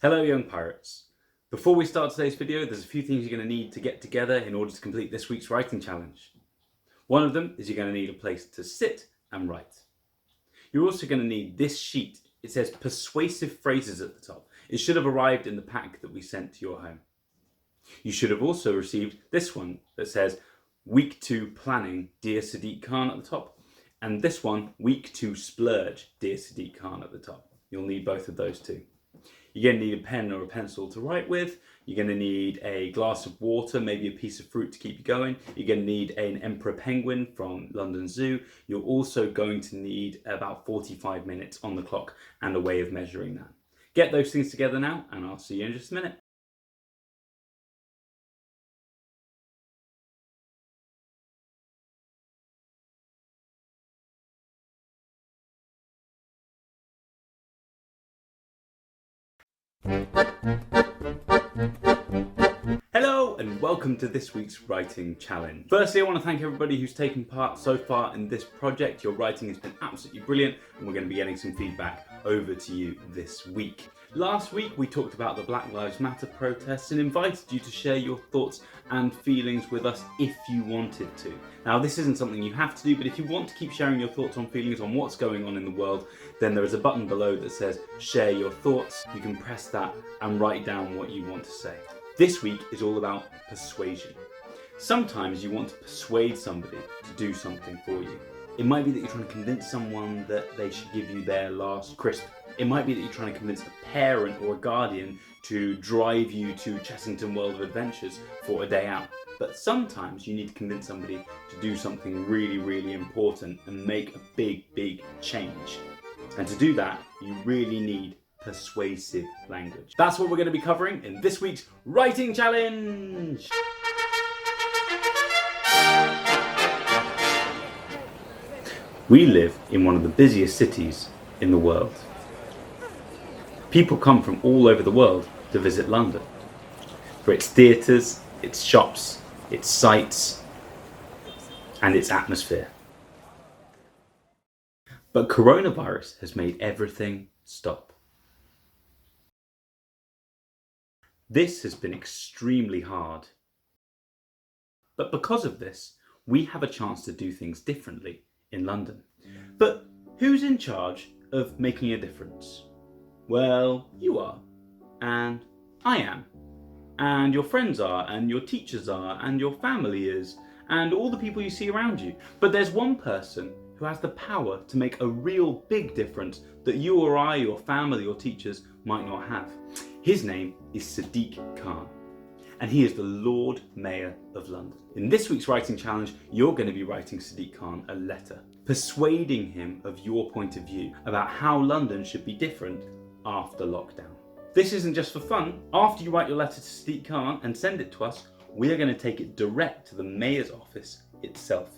Hello young pirates. Before we start today's video, there's a few things you're going to need to get together in order to complete this week's writing challenge. One of them is you're going to need a place to sit and write. You're also going to need this sheet. It says persuasive phrases at the top. It should have arrived in the pack that we sent to your home. You should have also received this one that says Week 2 Planning, Dear Sadiq Khan at the top. And this one, Week 2 Splurge, Dear Sadiq Khan at the top. You'll need both of those too. You're going to need a pen or a pencil to write with. You're going to need a glass of water, maybe a piece of fruit to keep you going. You're going to need an emperor penguin from London Zoo. You're also going to need about 45 minutes on the clock and a way of measuring that. Get those things together now, and I'll see you in just a minute. Hello and welcome to this week's writing challenge. Firstly, I want to thank everybody who's taken part so far in this project. Your writing has been absolutely brilliant and we're going to be getting some feedback over to you this week. Last week we talked about the Black Lives Matter protests and invited you to share your thoughts and feelings with us if you wanted to. Now this isn't something you have to do, but if you want to keep sharing your thoughts and feelings on what's going on in the world, then there is a button below that says share your thoughts. You can press that and write down what you want to say. This week is all about persuasion. Sometimes you want to persuade somebody to do something for you. It might be that you're trying to convince someone that they should give you their last crisp. It might be that you're trying to convince a parent or a guardian to drive you to Chessington World of Adventures for a day out. But sometimes you need to convince somebody to do something really, really important and make a big change. And to do that, you really need persuasive language. That's what we're going to be covering in this week's writing challenge. We live in one of the busiest cities in the world. People come from all over the world to visit London for its theatres, its shops, its sights, and its atmosphere. But coronavirus has made everything stop. This has been extremely hard. But because of this, we have a chance to do things differently in London. But who's in charge of making a difference? Well, you are, and I am, and your friends are, and your teachers are, and your family is, and all the people you see around you. But there's one person who has the power to make a real big difference that you or I, your family or teachers might not have. His name is Sadiq Khan, and he is the Lord Mayor of London. In this week's writing challenge, you're going to be writing Sadiq Khan a letter, persuading him of your point of view about how London should be different after lockdown. This isn't just for fun. After you write your letter to Sadiq Khan and send it to us, we are going to take it direct to the Mayor's office itself,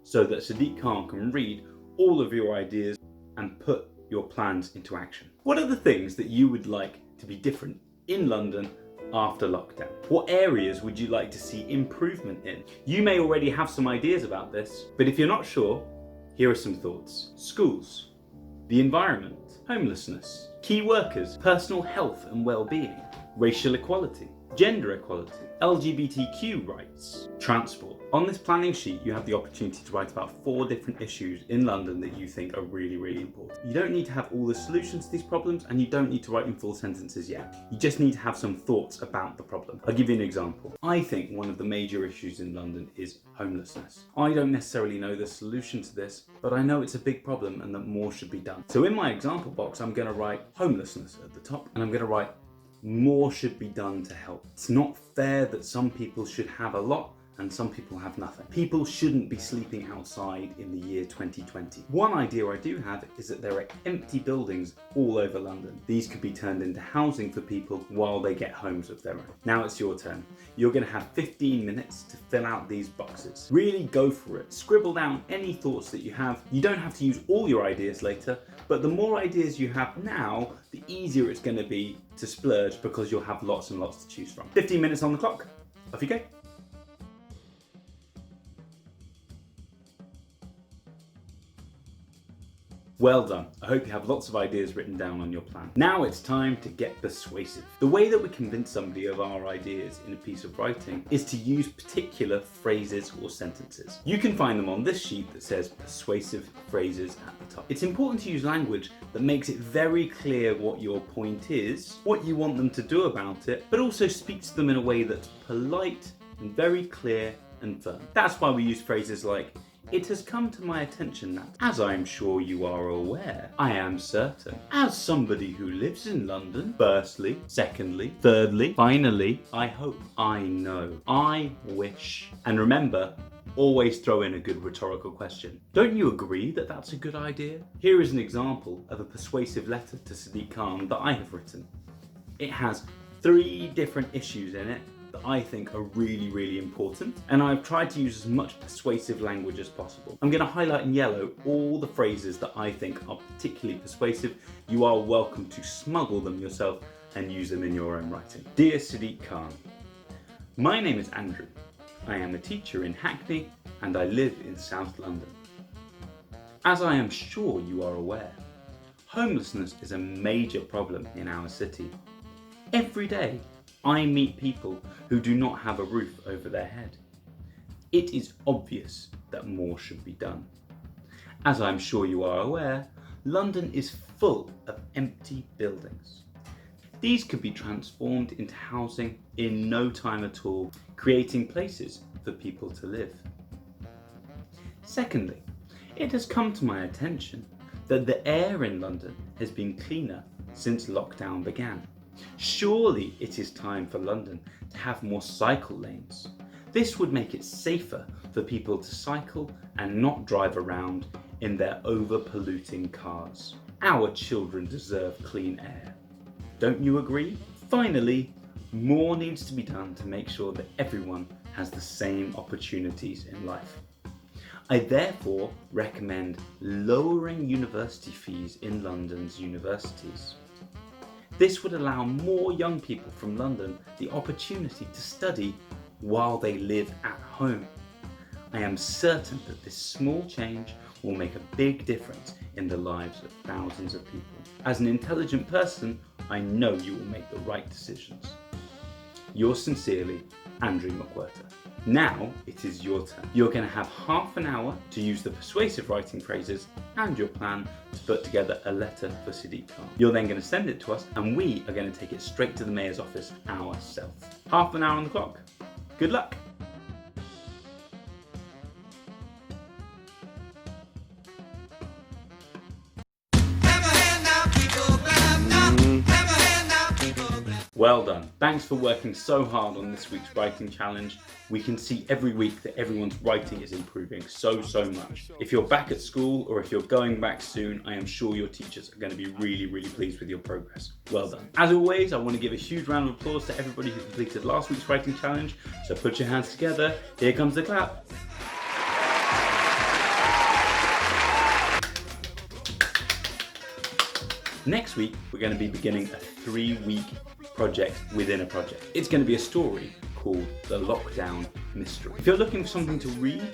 so that Sadiq Khan can read all of your ideas and put your plans into action. What are the things that you would like to be different in London after lockdown? What areas would you like to see improvement in? You may already have some ideas about this, but if you're not sure, here are some thoughts. Schools, the environment, homelessness, key workers, personal health and well-being, racial equality, gender equality, LGBTQ rights, transport. On this planning sheet, you have the opportunity to write about 4 different issues in London that you think are really important. You don't need to have all the solutions to these problems, and you don't need to write in full sentences yet. You just need to have some thoughts about the problem. I'll give you an example. I think one of the major issues in London is homelessness. I don't necessarily know the solution to this, but I know it's a big problem and that more should be done. So in my example box, I'm going to write homelessness at the top, and I'm going to write more should be done to help. It's not fair that some people should have a lot and some people have nothing. People shouldn't be sleeping outside in the year 2020. One idea I do have is that there are empty buildings all over London. These could be turned into housing for people while they get homes of their own. Now it's your turn. You're going to have 15 minutes to fill out these boxes. Really go for it. Scribble down any thoughts that you have. You don't have to use all your ideas later, but the more ideas you have now, the easier it's going to be to splurge because you'll have lots and lots to choose from. 15 minutes on the clock. Off you go. Well done. I hope you have lots of ideas written down on your plan. Now it's time to get persuasive. The way that we convince somebody of our ideas in a piece of writing is to use particular phrases or sentences. You can find them on this sheet that says persuasive phrases at the top. It's important to use language that makes it very clear what your point is, what you want them to do about it, but also speaks to them in a way that's polite and very clear and firm. That's why we use phrases like, "It has come to my attention that, as I am sure you are aware, I am certain, as somebody who lives in London, firstly, secondly, thirdly, finally, I hope, I know, I wish." And remember, always throw in a good rhetorical question. Don't you agree that that's a good idea? Here is an example of a persuasive letter to Sadiq Khan that I have written. It has 3 different issues in it that I think are really important, and I've tried to use as much persuasive language as possible. I'm going to highlight in yellow all the phrases that I think are particularly persuasive. You are welcome to smuggle them yourself and use them in your own writing. Dear Sadiq Khan, my name is Andrew. I am a teacher in Hackney and I live in South London. As I am sure you are aware, homelessness is a major problem in our city. Every day, I meet people who do not have a roof over their head. It is obvious that more should be done. As I'm sure you are aware, London is full of empty buildings. These could be transformed into housing in no time at all, creating places for people to live. Secondly, it has come to my attention that the air in London has been cleaner since lockdown began. Surely it is time for London to have more cycle lanes. This would make it safer for people to cycle and not drive around in their over-polluting cars. Our children deserve clean air. Don't you agree? Finally, more needs to be done to make sure that everyone has the same opportunities in life. I therefore recommend lowering university fees in London's universities. This would allow more young people from London the opportunity to study while they live at home. I am certain that this small change will make a big difference in the lives of thousands of people. As an intelligent person, I know you will make the right decisions. Yours sincerely, Andrew McWhirter. Now it is your turn. You're going to have half an hour to use the persuasive writing phrases and your plan to put together a letter for Sadiq Khan. You're then going to send it to us and we are going to take it straight to the Mayor's office ourselves. Half an hour on the clock. Good luck. Well done. Thanks for working so hard on this week's writing challenge. We can see every week that everyone's writing is improving so much. If you're back at school or if you're going back soon, I am sure your teachers are going to be really pleased with your progress. Well done. As always, I want to give a huge round of applause to everybody who completed last week's writing challenge. So put your hands together. Here comes the clap. Next week, we're going to be beginning a 3-week project within a project. It's going to be a story called The Lockdown Mystery. If you're looking for something to read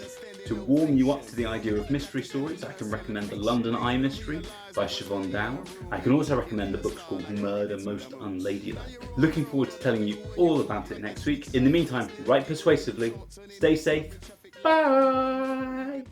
to warm you up to the idea of mystery stories, I can recommend The London Eye Mystery by Siobhan Dowd. I can also recommend the books called Murder Most Unladylike. Looking forward to telling you all about it next week. In the meantime, write persuasively, stay safe, bye!